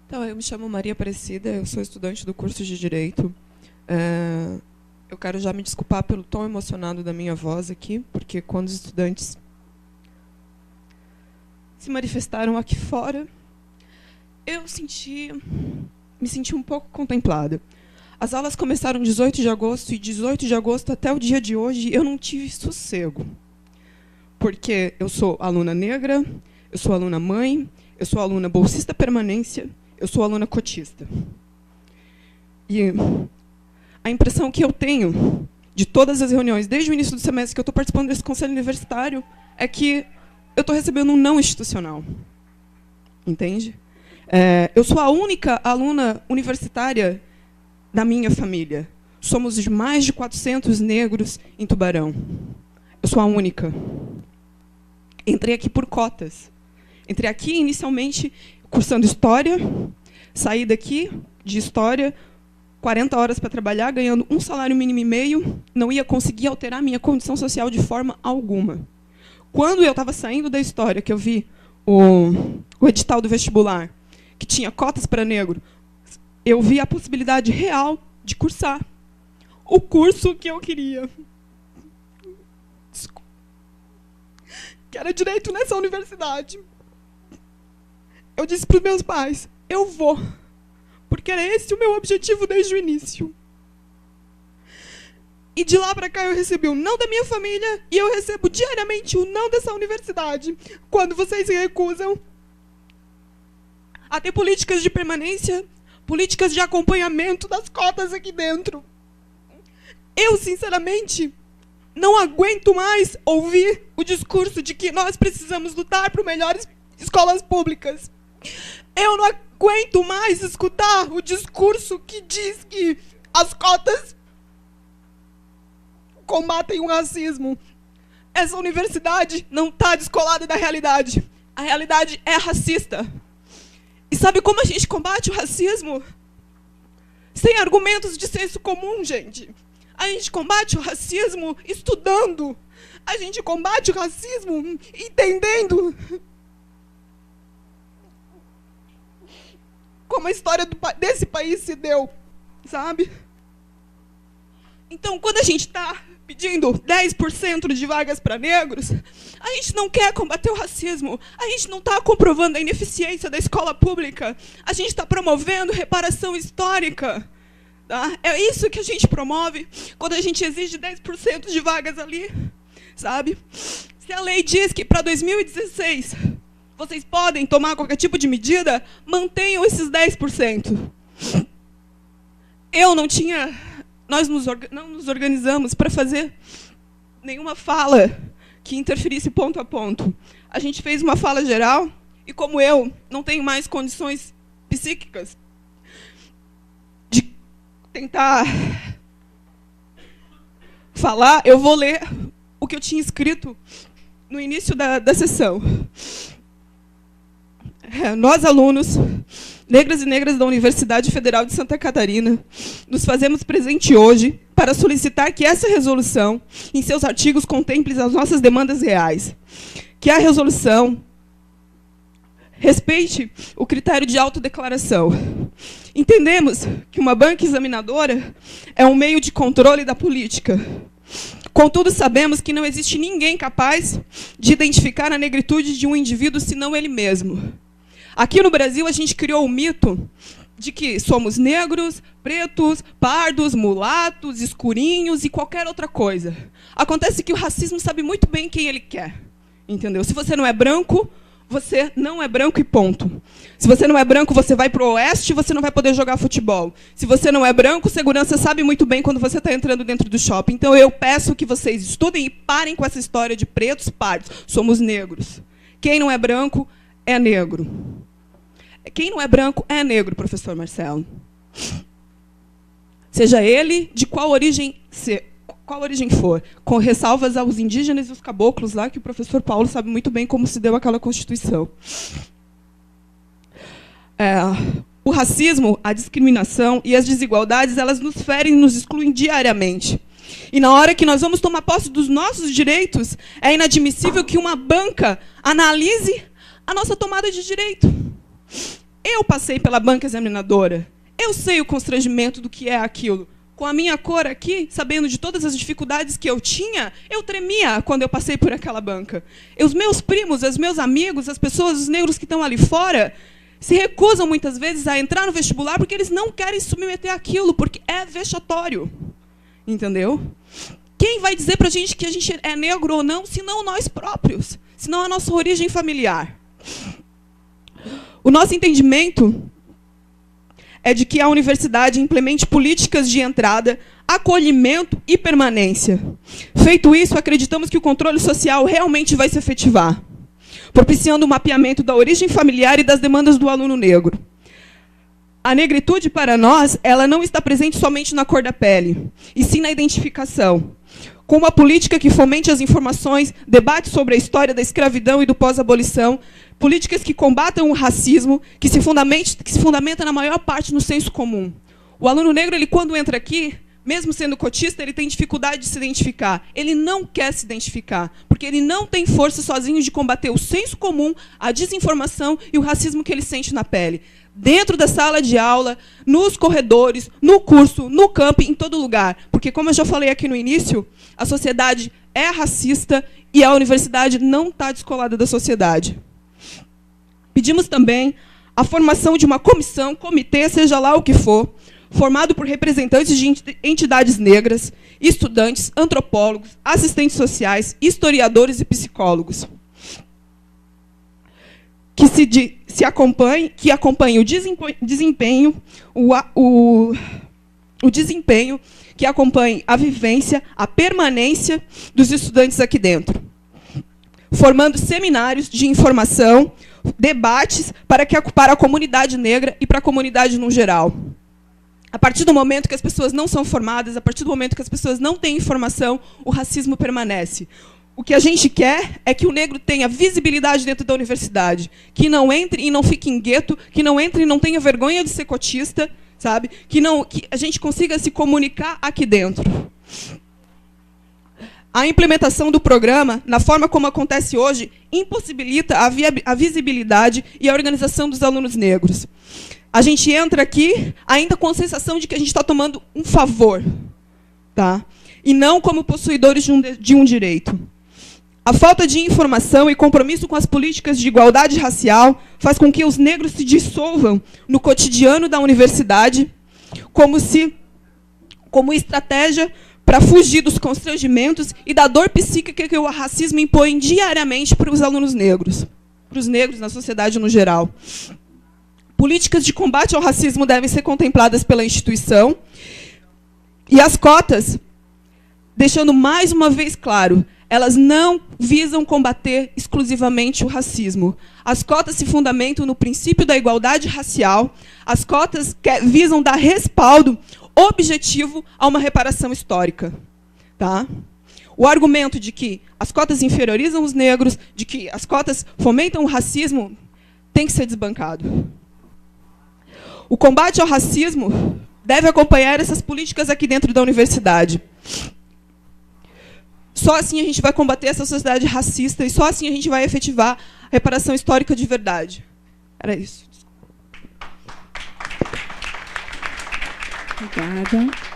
Então, eu me chamo Maria Aparecida, eu sou estudante do curso de Direito. Eu quero já me desculpar pelo tom emocionado da minha voz aqui, porque quando os estudantes se manifestaram aqui fora, eu me senti um pouco contemplada. As aulas começaram 18 de agosto, e 18 de agosto até o dia de hoje eu não tive sossego. Porque eu sou aluna negra, eu sou aluna mãe, eu sou aluna bolsista permanência, eu sou aluna cotista. E a impressão que eu tenho de todas as reuniões, desde o início do semestre que eu estou participando desse conselho universitário, é que eu estou recebendo um não institucional. Entende? Eu sou a única aluna universitária da minha família. Somos mais de 400 negros em Tubarão. Eu sou a única. Entrei aqui por cotas. Entrei aqui inicialmente cursando História, saí daqui de História, 40 horas para trabalhar, ganhando um salário mínimo e meio, não ia conseguir alterar minha condição social de forma alguma. Quando eu estava saindo da História, que eu vi o edital do vestibular, que tinha cotas para negro, eu vi a possibilidade real de cursar o curso que eu queria. Que era direito nessa universidade. Eu disse para os meus pais, eu vou, porque era esse o meu objetivo desde o início. E de lá para cá eu recebi o não da minha família e eu recebo diariamente o não dessa universidade, quando vocês se recusam a ter políticas de permanência, políticas de acompanhamento das cotas aqui dentro. Eu, sinceramente, não aguento mais ouvir o discurso de que nós precisamos lutar por melhores escolas públicas. Eu não aguento mais escutar o discurso que diz que as cotas combatem o racismo. Essa universidade não está descolada da realidade. A realidade é racista. E sabe como a gente combate o racismo? Sem argumentos de senso comum, gente. A gente combate o racismo estudando. A gente combate o racismo entendendo como a história desse país se deu, sabe? Então, quando a gente está pedindo 10% de vagas para negros, a gente não quer combater o racismo, a gente não está comprovando a ineficiência da escola pública, a gente está promovendo reparação histórica. Tá? É isso que a gente promove quando a gente exige 10% de vagas ali, sabe? Se a lei diz que para 2016 vocês podem tomar qualquer tipo de medida, mantenham esses 10%. Nós não nos organizamos para fazer nenhuma fala que interferisse ponto a ponto. A gente fez uma fala geral e, como eu não tenho mais condições psíquicas de tentar falar, eu vou ler o que eu tinha escrito no início da sessão. Nós, alunos, negras e negras da Universidade Federal de Santa Catarina, nos fazemos presente hoje para solicitar que essa resolução, em seus artigos, contemple as nossas demandas reais. Que a resolução respeite o critério de autodeclaração. Entendemos que uma banca examinadora é um meio de controle da política. Contudo, sabemos que não existe ninguém capaz de identificar a negritude de um indivíduo senão ele mesmo. Aqui no Brasil, a gente criou o mito de que somos negros, pretos, pardos, mulatos, escurinhos e qualquer outra coisa. Acontece que o racismo sabe muito bem quem ele quer. Entendeu? Se você não é branco, você não é branco e ponto. Se você não é branco, você vai para o oeste e você não vai poder jogar futebol. Se você não é branco, segurança sabe muito bem quando você está entrando dentro do shopping. Então, eu peço que vocês estudem e parem com essa história de pretos, pardos. Somos negros. Quem não é branco é negro. Quem não é branco é negro, professor Marcelo. Seja ele de qual origem for, com ressalvas aos indígenas e os caboclos lá, que o professor Paulo sabe muito bem como se deu aquela Constituição. O racismo, a discriminação e as desigualdades, elas nos ferem e nos excluem diariamente. E na hora que nós vamos tomar posse dos nossos direitos, é inadmissível que uma banca analise a nossa tomada de direito. Eu passei pela banca examinadora. Eu sei o constrangimento do que é aquilo. Com a minha cor aqui, sabendo de todas as dificuldades que eu tinha, eu tremia quando eu passei por aquela banca. Os meus primos, os meus amigos, as pessoas, os negros que estão ali fora, se recusam muitas vezes a entrar no vestibular porque eles não querem se submeter àquilo, porque é vexatório. Entendeu? Quem vai dizer para a gente que a gente é negro ou não, senão nós próprios, senão a nossa origem familiar? O nosso entendimento é de que a universidade implemente políticas de entrada, acolhimento e permanência. Feito isso, acreditamos que o controle social realmente vai se efetivar, propiciando o mapeamento da origem familiar e das demandas do aluno negro. A negritude, para nós, ela não está presente somente na cor da pele, e sim na identificação. Com uma política que fomente as informações, debate sobre a história da escravidão e do pós-abolição, políticas que combatam o racismo, que se fundamenta na maior parte no senso comum. O aluno negro, ele, quando entra aqui, mesmo sendo cotista, ele tem dificuldade de se identificar. Ele não quer se identificar, porque ele não tem força sozinho de combater o senso comum, a desinformação e o racismo que ele sente na pele. Dentro da sala de aula, nos corredores, no curso, no campo, em todo lugar. Porque, como eu já falei aqui no início, a sociedade é racista e a universidade não está descolada da sociedade. Pedimos também a formação de uma comissão, comitê, seja lá o que for, formado por representantes de entidades negras, estudantes, antropólogos, assistentes sociais, historiadores e psicólogos, que acompanhe o desempenho, que acompanhe a vivência, a permanência dos estudantes aqui dentro, formando seminários de informação, debates para a comunidade negra e para a comunidade no geral. A partir do momento que as pessoas não são formadas, a partir do momento que as pessoas não têm informação, o racismo permanece. O que a gente quer é que o negro tenha visibilidade dentro da universidade, que não entre e não fique em gueto, que não entre e não tenha vergonha de ser cotista, sabe? Que a gente consiga se comunicar aqui dentro. A implementação do programa, na forma como acontece hoje, impossibilita a visibilidade e a organização dos alunos negros. A gente entra aqui ainda com a sensação de que a gente está tomando um favor, tá? E não como possuidores de um direito. A falta de informação e compromisso com as políticas de igualdade racial faz com que os negros se dissolvam no cotidiano da universidade como estratégia para fugir dos constrangimentos e da dor psíquica que o racismo impõe diariamente para os alunos negros, para os negros na sociedade no geral. Políticas de combate ao racismo devem ser contempladas pela instituição. E as cotas, deixando mais uma vez claro, elas não visam combater exclusivamente o racismo. As cotas se fundamentam no princípio da igualdade racial. As cotas visam dar respaldo objetivo a uma reparação histórica. Tá? O argumento de que as cotas inferiorizam os negros, de que as cotas fomentam o racismo, tem que ser desbancado. O combate ao racismo deve acompanhar essas políticas aqui dentro da universidade. Só assim a gente vai combater essa sociedade racista e só assim a gente vai efetivar a reparação histórica de verdade. Era isso. Obrigada.